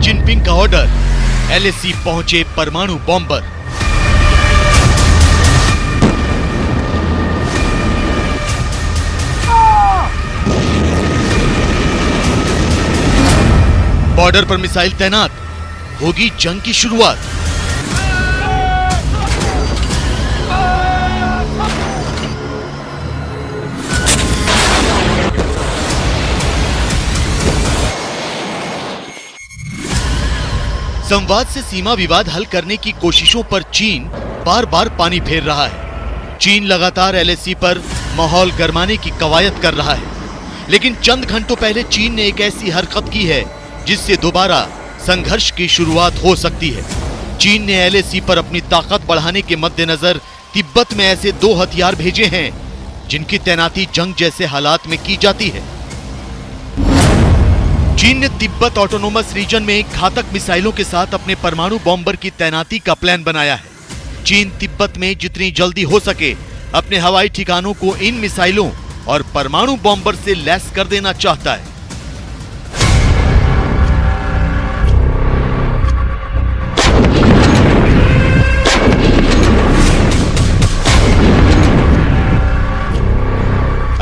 Jinping का order, LAC पहुंचे परमाणु बॉम्बर। बॉर्डर पर मिसाइल तैनात, होगी जंग की शुरुआत। संवाद से सीमा विवाद हल करने की कोशिशों पर चीन बार बार पानी फेर रहा है। चीन लगातार एलएसी पर माहौल गरमाने की कवायद कर रहा है, लेकिन चंद घंटों पहले चीन ने एक ऐसी हरकत की है जिससे दोबारा संघर्ष की शुरुआत हो सकती है। चीन ने एलएसी पर अपनी ताकत बढ़ाने के मद्देनजर तिब्बत में ऐसे 2 हथियार भेजे हैं जिनकी तैनाती जंग जैसे हालात में की जाती है। चीन ने तिब्बत ऑटोनोमस रीजन में घातक मिसाइलों के साथ अपने परमाणु बॉम्बर की तैनाती का प्लान बनाया है। चीन तिब्बत में जितनी जल्दी हो सके अपने हवाई ठिकानों को इन मिसाइलों और परमाणु बॉम्बर से लैस कर देना चाहता है।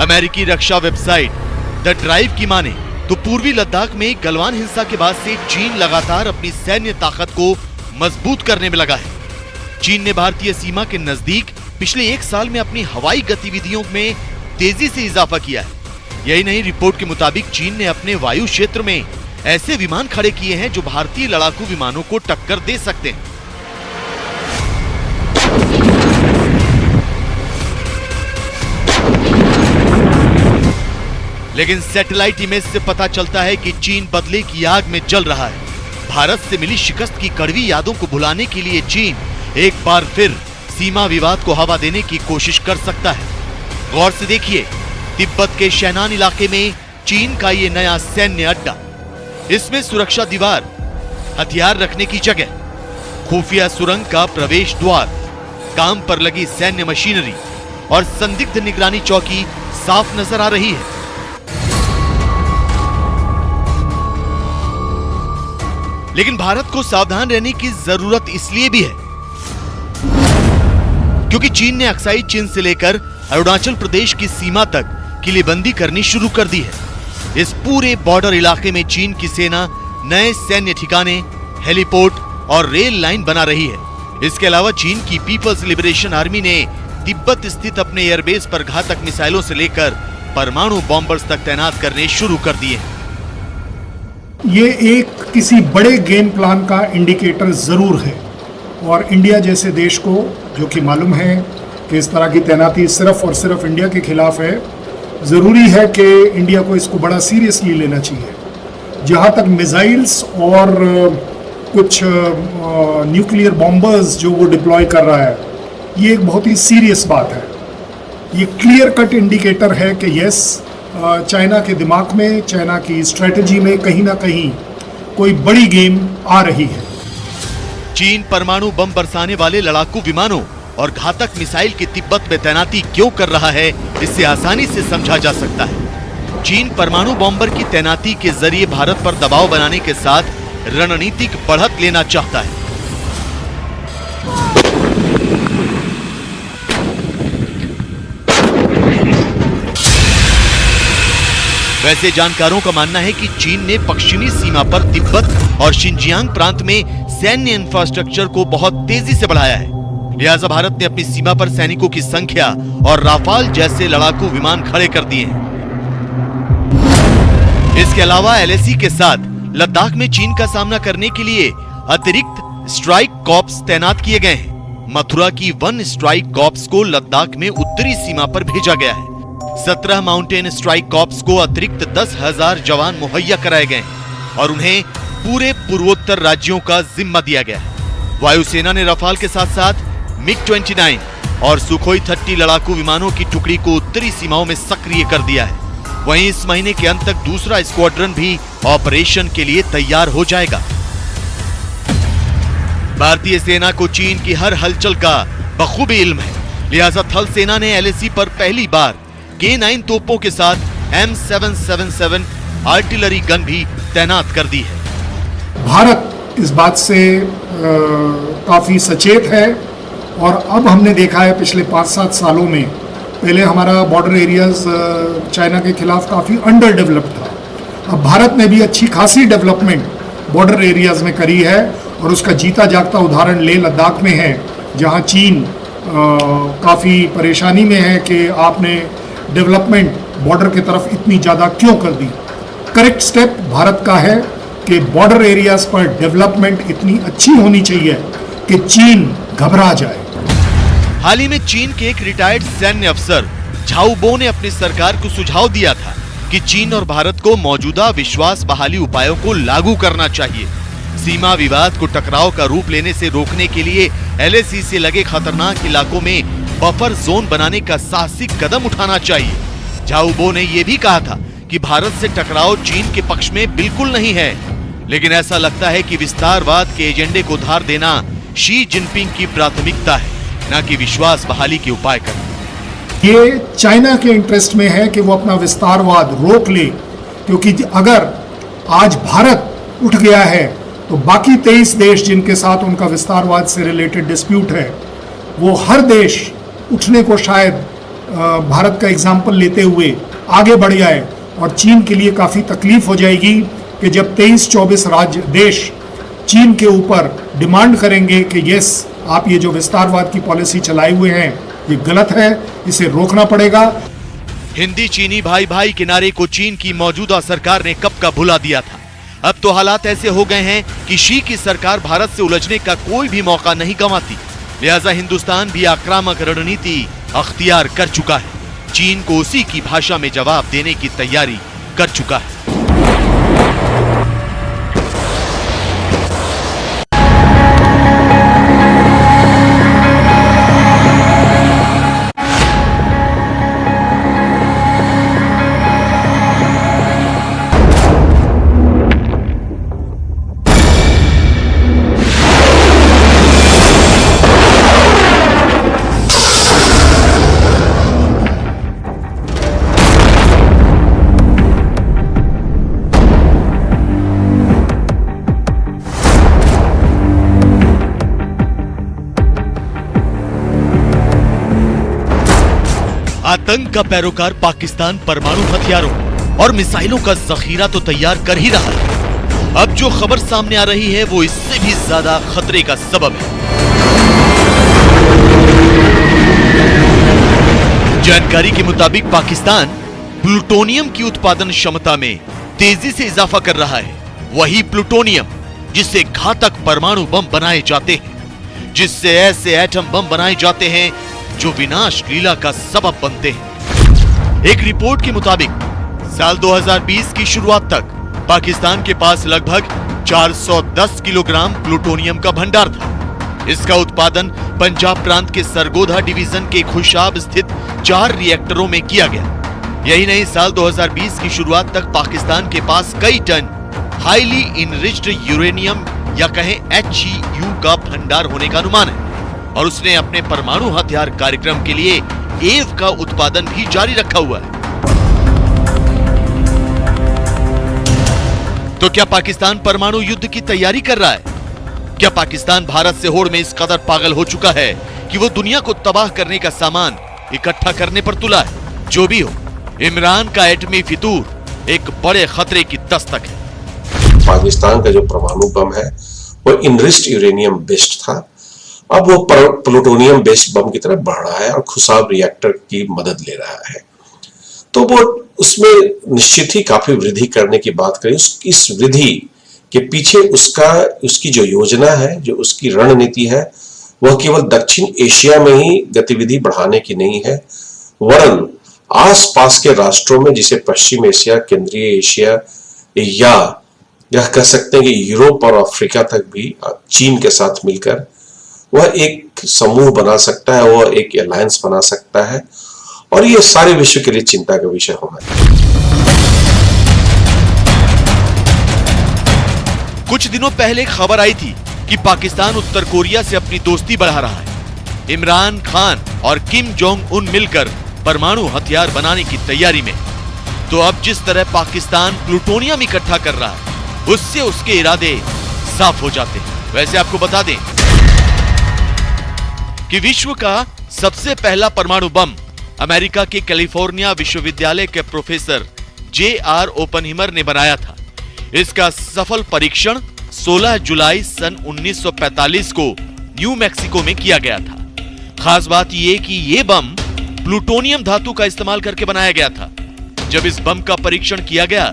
अमेरिकी रक्षा वेबसाइट द ड्राइव की माने तो पूर्वी लद्दाख में गलवान हिंसा के बाद से चीन लगातार अपनी सैन्य ताकत को मजबूत करने में लगा है। चीन ने भारतीय सीमा के नजदीक पिछले 1 साल में अपनी हवाई गतिविधियों में तेजी से इजाफा किया है। यही नहीं, रिपोर्ट के मुताबिक चीन ने अपने वायु क्षेत्र में ऐसे विमान खड़े किए हैं जो भारतीय लड़ाकू विमानों को टक्कर दे सकते हैं। लेकिन सैटेलाइट इमेज से पता चलता है कि चीन बदले की आग में जल रहा है। भारत से मिली शिकस्त की कड़वी यादों को भुलाने के लिए चीन एक बार फिर सीमा विवाद को हवा देने की कोशिश कर सकता है। गौर से देखिए, तिब्बत के शैनान इलाके में चीन का ये नया सैन्य अड्डा। इसमें सुरक्षा दीवार, हथियार रखने की जगह, खुफिया सुरंग का प्रवेश द्वार, काम पर लगी सैन्य मशीनरी और संदिग्ध निगरानी चौकी साफ नजर आ रही है। लेकिन भारत को सावधान रहने की जरूरत इसलिए भी है क्योंकि चीन ने अक्साई चीन से लेकर अरुणाचल प्रदेश की सीमा तक किलेबंदी करनी शुरू कर दी है। इस पूरे बॉर्डर इलाके में चीन की सेना नए सैन्य ठिकाने, हेलीपोर्ट और रेल लाइन बना रही है। इसके अलावा चीन की पीपल्स लिबरेशन आर्मी ने तिब्बत स्थित अपने एयरबेस पर घातक मिसाइलों से लेकर परमाणु बॉम्बर्स तक तैनात करने शुरू कर दिए हैं। ये एक किसी बड़े गेम प्लान का इंडिकेटर जरूर है और इंडिया जैसे देश को, जो कि मालूम है कि इस तरह की तैनाती सिर्फ और सिर्फ इंडिया के खिलाफ है, ज़रूरी है कि इंडिया को इसको बड़ा सीरियसली लेना चाहिए। जहाँ तक मिसाइल्स और कुछ न्यूक्लियर बॉम्बर्स जो वो डिप्लॉय कर रहा है, ये एक बहुत ही सीरियस बात है। ये क्लियर कट इंडिकेटर है कि यस, चाइना के दिमाग में, चाइना की स्ट्रेटजी में कहीं ना कहीं कोई बड़ी गेम आ रही है। चीन परमाणु बम बरसाने वाले लड़ाकू विमानों और घातक मिसाइल की तिब्बत में तैनाती क्यों कर रहा है, इससे आसानी से समझा जा सकता है। चीन परमाणु बॉम्बर की तैनाती के जरिए भारत पर दबाव बनाने के साथ रणनीतिक बढ़त लेना चाहता है। वैसे जानकारों का मानना है कि चीन ने पश्चिमी सीमा पर तिब्बत और शिनजियांग प्रांत में सैन्य इंफ्रास्ट्रक्चर को बहुत तेजी से बढ़ाया है। लिहाजा भारत ने अपनी सीमा पर सैनिकों की संख्या और राफाल जैसे लड़ाकू विमान खड़े कर दिए हैं। इसके अलावा एलएसी के साथ लद्दाख में चीन का सामना करने के लिए अतिरिक्त स्ट्राइक कॉर्प्स तैनात किए गए हैं। मथुरा की 1 स्ट्राइक कॉर्प्स को लद्दाख में उत्तरी सीमा पर भेजा गया है। 17 माउंटेन स्ट्राइक कॉर्प्स को अतिरिक्त 10,000 जवान मुहैया कराए गए और उन्हें पूरे पूर्वोत्तर राज्यों का जिम्मा दिया गया है। वायुसेना ने रफाल के साथ साथ मिग-29 और सुखोई 30 लड़ाकू विमानों की टुकड़ी को उत्तरी सीमाओं में सक्रिय कर दिया है। वहीं इस महीने के अंत तक दूसरा स्क्वाड्रन भी ऑपरेशन के लिए तैयार हो जाएगा। भारतीय सेना को चीन की हर हलचल का बखूबी इल्म है, लिहाजा थल सेना ने एलएसी पर पहली बार K9 तोपों के साथ M777 आर्टिलरी गन भी तैनात कर दी है। भारत इस बात से काफ़ी सचेत है और अब हमने देखा है पिछले 5-7 सालों में, पहले हमारा बॉर्डर एरियाज चाइना के खिलाफ काफ़ी अंडर डेवलप्ड था। अब भारत ने भी अच्छी खासी डेवलपमेंट बॉर्डर एरियाज में करी है और उसका जीता जागता उदाहरण लेह लद्दाख में है, जहां चीन काफ़ी परेशानी में है कि आपने डेवलपमेंट बॉर्डर की तरफ इतनी ज़्यादा क्यों कर दी। करेक्ट स्टेप भारत का है कि बॉर्डर एरियाज पर डेवलपमेंट इतनी अच्छी होनी चाहिए कि चीन घबरा जाए। हाल ही में चीन के एक रिटायर्ड सैन्य अफसर झाओ बो ने अपनी सरकार को सुझाव दिया था कि चीन और भारत को मौजूदा विश्वास बहाली उपायों को लागू करना चाहिए। सीमा विवाद को टकराव का रूप लेने से रोकने के लिए LAC से लगे खतरनाक इलाकों में बफर जोन बनाने का साहसिक कदम उठाना चाहिए। झाओ बो ने यह भी कहा था कि भारत से टकराव चीन के पक्ष में बिल्कुल नहीं है, लेकिन ऐसा लगता है कि विस्तारवाद के एजेंडे को धार देना शी जिनपिंग की प्राथमिकता है, न कि विश्वास बहाली के उपाय करना। ये चाइना के इंटरेस्ट में है कि वो अपना विस्तारवाद रोक ले, क्योंकि अगर आज भारत उठ गया है तो बाकी 23 देश जिनके साथ उनका विस्तारवाद से रिलेटेड डिस्प्यूट है, वो हर देश उठने को शायद भारत का एग्जाम्पल लेते हुए आगे बढ़ जाए और चीन के लिए काफ़ी तकलीफ हो जाएगी कि जब 23-24 राज्य देश चीन के ऊपर डिमांड करेंगे कि यस आप ये जो विस्तारवाद की पॉलिसी चलाए हुए हैं ये गलत है, इसे रोकना पड़ेगा। हिंदी चीनी भाई भाई के नारे को चीन की मौजूदा सरकार ने कब का भुला दिया था। अब तो हालात ऐसे हो गए हैं कि शी की सरकार भारत से उलझने का कोई भी मौका नहीं गंवाती, लिहाजा हिंदुस्तान भी आक्रामक रणनीति अख्तियार कर चुका है। चीन को उसी की भाषा में जवाब देने की तैयारी कर चुका है। आतंक का पैरोकार पाकिस्तान परमाणु हथियारों और मिसाइलों का जखीरा तो तैयार कर ही रहा है। अब जो खबर सामने आ रही है वो इससे भी ज्यादा खतरे का सबब है। जानकारी के मुताबिक पाकिस्तान प्लूटोनियम की उत्पादन क्षमता में तेजी से इजाफा कर रहा है। वही प्लूटोनियम जिससे घातक परमाणु बम बनाए जाते हैं, जिससे ऐसे एटम बम बनाए जाते हैं जो विनाश लीला का सबब बनते हैं। एक रिपोर्ट के मुताबिक साल 2020 की शुरुआत तक पाकिस्तान के पास लगभग 410 किलोग्राम प्लूटोनियम का भंडार था। इसका उत्पादन पंजाब प्रांत के सरगोधा डिवीजन के खुशाब स्थित 4 रिएक्टरों में किया गया। यही नहीं, साल 2020 की शुरुआत तक पाकिस्तान के पास कई टन हाईली इनरिच्ड यूरेनियम या कहें HEU का भंडार होने का अनुमान है और उसने अपने परमाणु हथियार कार्यक्रम के लिए एव का उत्पादन भी जारी रखा हुआ है। तो क्या पाकिस्तान परमाणु युद्ध की तैयारी कर रहा है? क्या पाकिस्तान भारत से होड़ में इस कदर पागल हो चुका है कि वो दुनिया को तबाह करने का सामान इकट्ठा करने पर तुला है? जो भी हो, इमरान का एटमी फितूर एक बड़े खतरे की दस्तक है। पाकिस्तान का जो परमाणु बम है वो इनरिच्ड यूरेनियम बेस्ड था, अब वो प्लूटोनियम बेस्ड बम की तरफ बढ़ रहा है और खुशाब रिएक्टर की मदद ले रहा है। तो वो उसमें निश्चित ही काफी वृद्धि करने की बात करें। इस वृद्धि के पीछे उसकी जो योजना है, जो उसकी रणनीति है, वह केवल दक्षिण एशिया में ही गतिविधि बढ़ाने की नहीं है, वरन आसपास के राष्ट्रों में, जिसे पश्चिम एशिया, केंद्रीय एशिया या यह कह सकते हैं कि यूरोप और अफ्रीका तक भी चीन के साथ मिलकर वह एक समूह बना सकता है, वह एक अलायंस बना सकता है और ये सारे विश्व के लिए चिंता का विषय होगा। कुछ दिनों पहले खबर आई थी कि पाकिस्तान उत्तर कोरिया से अपनी दोस्ती बढ़ा रहा है। इमरान खान और किम जोंग उन मिलकर परमाणु हथियार बनाने की तैयारी में। तो अब जिस तरह पाकिस्तान प्लूटोनियम इकट्ठा कर रहा है, उससे उसके इरादे साफ हो जाते हैं। वैसे आपको बता दें कि विश्व का सबसे पहला परमाणु बम अमेरिका के कैलिफोर्निया विश्वविद्यालय के प्रोफेसर J.R. ओपनहीमर ने बनाया था। इसका सफल परीक्षण 16 जुलाई सन 1945 को न्यू मैक्सिको में किया गया था। खास बात यह कि यह बम प्लूटोनियम धातु का इस्तेमाल करके बनाया गया था। जब इस बम का परीक्षण किया गया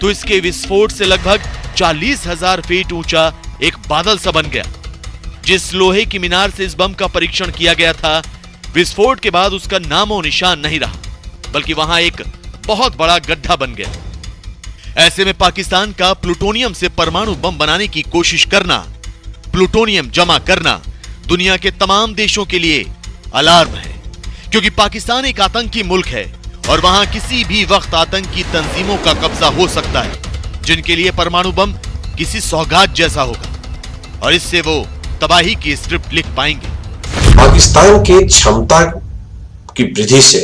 तो इसके विस्फोट से लगभग 40,000 फीट ऊंचा एक बादल सा बन गया। जिस लोहे की मीनार से इस बम का परीक्षण किया गया था, विस्फोट के बाद उसका नामो निशान नहीं रहा, बल्कि वहां एक बहुत बड़ा गड्ढा बन गया। ऐसे में पाकिस्तान का प्लूटोनियम से परमाणु बम बनाने की कोशिश करना, प्लूटोनियम जमा करना दुनिया के तमाम देशों के लिए अलार्म है, क्योंकि पाकिस्तान एक आतंकी मुल्क है और वहां किसी भी वक्त आतंकी तंजीमों का कब्जा हो सकता है, जिनके लिए परमाणु बम किसी सौगात जैसा होगा और इससे वो तबाही की स्क्रिप्ट लिख पाएंगे। पाकिस्तान की क्षमता की वृद्धि से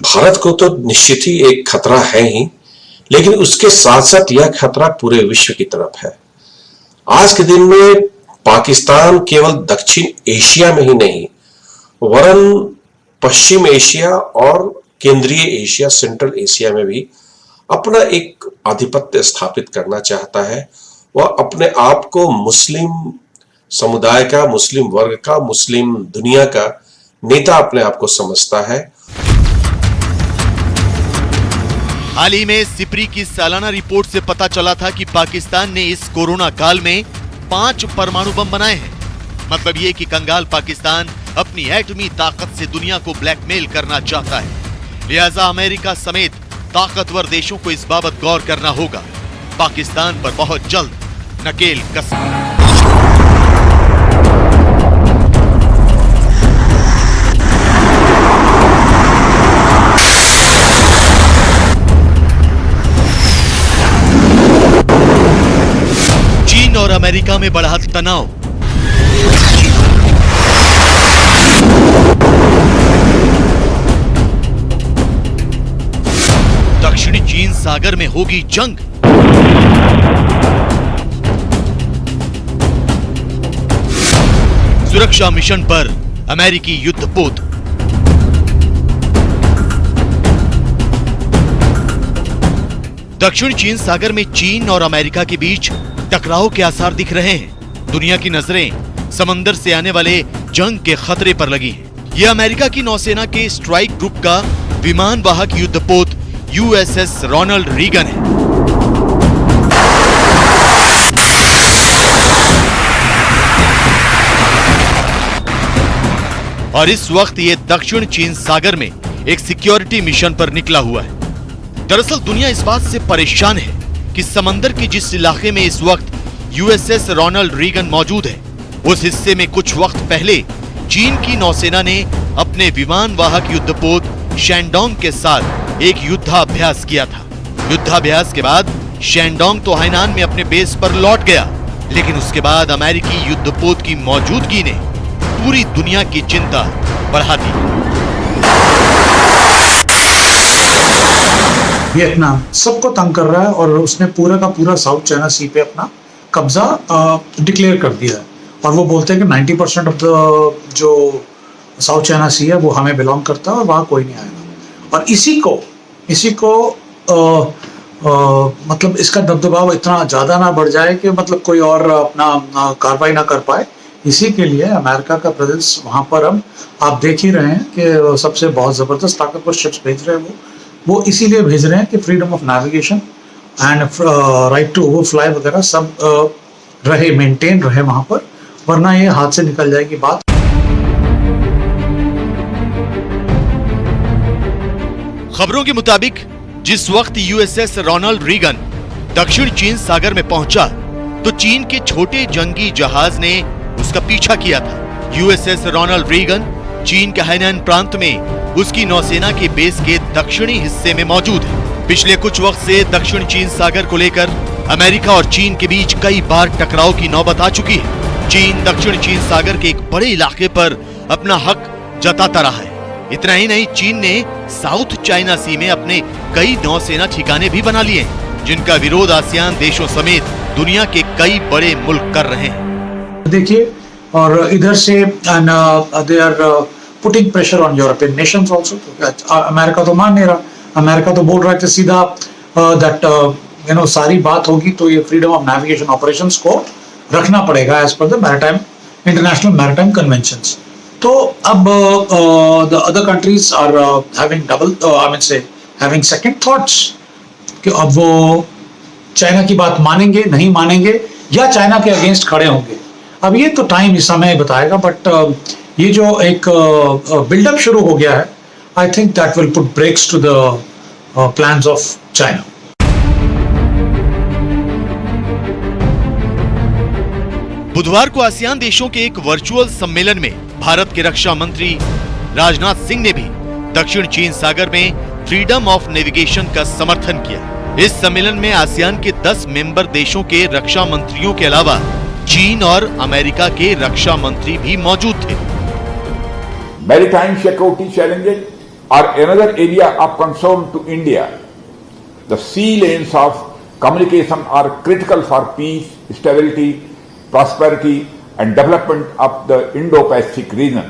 भारत को तो निश्चित ही एक खतरा है ही, लेकिन उसके साथ साथ यह खतरा पूरे विश्व की तरफ है। आज के दिन में पाकिस्तान केवल दक्षिण एशिया में ही नहीं, वरन पश्चिम एशिया और केंद्रीय एशिया, सेंट्रल एशिया में भी अपना एक आधिपत्य स्थापित करना चाहता है। वह अपने आप को मुस्लिम समुदाय का, मुस्लिम वर्ग का, मुस्लिम दुनिया का नेता अपने आप को समझता है। हाल ही में सिप्री की सालाना रिपोर्ट से पता चला था कि पाकिस्तान ने इस कोरोना काल में 5 परमाणु बम बनाए हैं। मतलब ये कि कंगाल पाकिस्तान अपनी एटमी ताकत से दुनिया को ब्लैकमेल करना चाहता है। लिहाजा अमेरिका समेत ताकतवर देशों को इस बाबत गौर करना होगा। पाकिस्तान पर बहुत जल्द नकेल कसना। चीन और अमेरिका में बढ़ा तनाव। दक्षिणी चीन सागर में होगी जंग। सुरक्षा मिशन पर अमेरिकी युद्धपोत। दक्षिण चीन सागर में चीन और अमेरिका के बीच टकराव के आसार दिख रहे हैं। दुनिया की नजरें समंदर से आने वाले जंग के खतरे पर लगी हैं। यह अमेरिका की नौसेना के स्ट्राइक ग्रुप का विमान वाहक युद्धपोत USS रोनाल्ड रीगन है। और इस वक्त ये दक्षिण चीन सागर में एक सिक्योरिटी मिशन पर निकला हुआ है। दरअसल दुनिया इस बात से परेशान है कि समंदर के जिस इलाके में इस वक्त USS रोनाल्ड रीगन मौजूद है, उस हिस्से में कुछ वक्त पहले चीन की नौसेना ने अपने विमान वाहक युद्धपोत शैंडोंग के साथ एक युद्धाभ्यास किया था। युद्धाभ्यास के बाद शैंडोंग तो हाइनान में अपने बेस पर लौट गया, लेकिन उसके बाद अमेरिकी युद्धपोत की मौजूदगी ने पूरी दुनिया की चिंता बढ़ा दी। वियतनाम सबको तंग कर रहा है और उसने पूरा का पूरा साउथ चाइना सी पे अपना कब्जा डिक्लेयर कर दिया है। और वो बोलते हैं कि 90% ऑफ द जो साउथ चाइना सी है वो हमें बिलोंग करता है और वहाँ कोई नहीं आएगा। और इसी को मतलब इसका दबदबाव इतना ज़्यादा ना बढ़ जाए कि मतलब कोई और अपना कार्रवाई ना कर पाए। इसी के लिए अमेरिका का प्रेजेंस वहाँ पर अब आप देख ही रहे हैं कि सबसे बहुत ज़बरदस्त ताकतवर शिप्स भेज रहे हैं। वो इसीलिए भेज रहे हैं कि freedom of navigation and right to overfly वगैरह सब रहे, मेंटेन रहे वहाँ पर, वरना ये हाथ से निकल जाएगी बात। खबरों के मुताबिक जिस वक्त USS रोनाल्ड रीगन दक्षिण चीन सागर में पहुंचा तो चीन के छोटे जंगी जहाज ने उसका पीछा किया था। USS रोनाल्ड रीगन चीन के हाइनान प्रांत में उसकी नौसेना के बेस के दक्षिणी हिस्से में मौजूद है। पिछले कुछ वक्त से दक्षिण चीन सागर को लेकर अमेरिका और चीन के बीच कई बार टकराव की नौबत आ चुकी है। चीन दक्षिण चीन सागर के एक बड़े इलाके पर अपना हक जताता रहा है। इतना ही नहीं, चीन ने साउथ चाइना सी में अपने कई नौसेना ठिकाने भी बना लिए हैं, जिनका विरोध आसियान देशों समेत दुनिया के कई बड़े मुल्क कर रहे हैं। देखिए, और इधर से they are putting pressure on European nations also. America तो मान नहीं रहा, अमेरिका तो बोल रहा है कि सीधा दैट सारी बात होगी तो ये फ्रीडम ऑफ नेविगेशन ऑपरेशंस को रखना पड़ेगा as per the maritime international maritime conventions. तो अब the other countries are having double I mean say having second thoughts कि अब वो चाइना की बात मानेंगे नहीं मानेंगे या चाइना के अगेंस्ट खड़े होंगे। अब ये तो टाइम इस समय बताएगा, बट ये जो एक बिल्डअप शुरू हो गया है, I think that will put brakes to the plans of China. बुधवार को आसियान देशों के एक वर्चुअल सम्मेलन में भारत के रक्षा मंत्री राजनाथ सिंह ने भी दक्षिण चीन सागर में फ्रीडम ऑफ नेविगेशन का समर्थन किया। इस सम्मेलन में आसियान के 10 मेंबर देशों के रक्षा मंत्रियों के अलावा चीन और अमेरिका के रक्षा मंत्री भी मौजूद थे। Maritime security challenges are another area of concern to India. The sea lanes of communication are critical for peace, stability, prosperity and development of the Indo-Pacific region.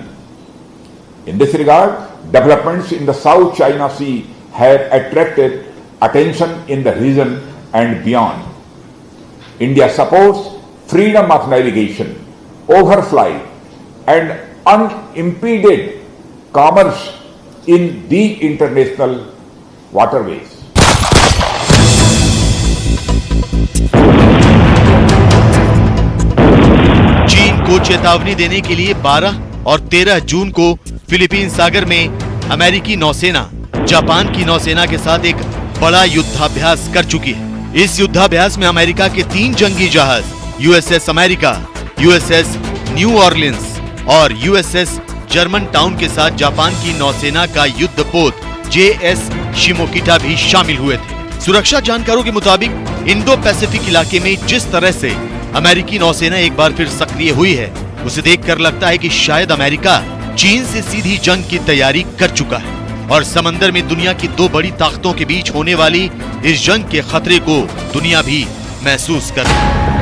In this regard, developments in the South China Sea have attracted attention in the region and beyond. India supports freedom of navigation, overflight and unimpeded commerce in the international waterways. चीन को चेतावनी देने के लिए 12 और 13 जून को Philippine सागर में अमेरिकी नौसेना जापान की नौसेना के साथ एक बड़ा युद्धाभ्यास कर चुकी है। इस युद्धाभ्यास में अमेरिका के 3 जंगी जहाज यूएसएस अमेरिका, यूएसएस न्यू ऑरलिंस और यूएसएस जर्मन टाउन के साथ जापान की नौसेना का युद्धपोत जेएस शिमोकिटा भी शामिल हुए थे। सुरक्षा जानकारों के मुताबिक इंडो पैसिफिक इलाके में जिस तरह से अमेरिकी नौसेना एक बार फिर सक्रिय हुई है, उसे देखकर लगता है कि शायद अमेरिका चीन से सीधी जंग की तैयारी कर चुका है और समंदर में दुनिया की 2 बड़ी ताकतों के बीच होने वाली इस जंग के खतरे को दुनिया भी महसूस कर रही है।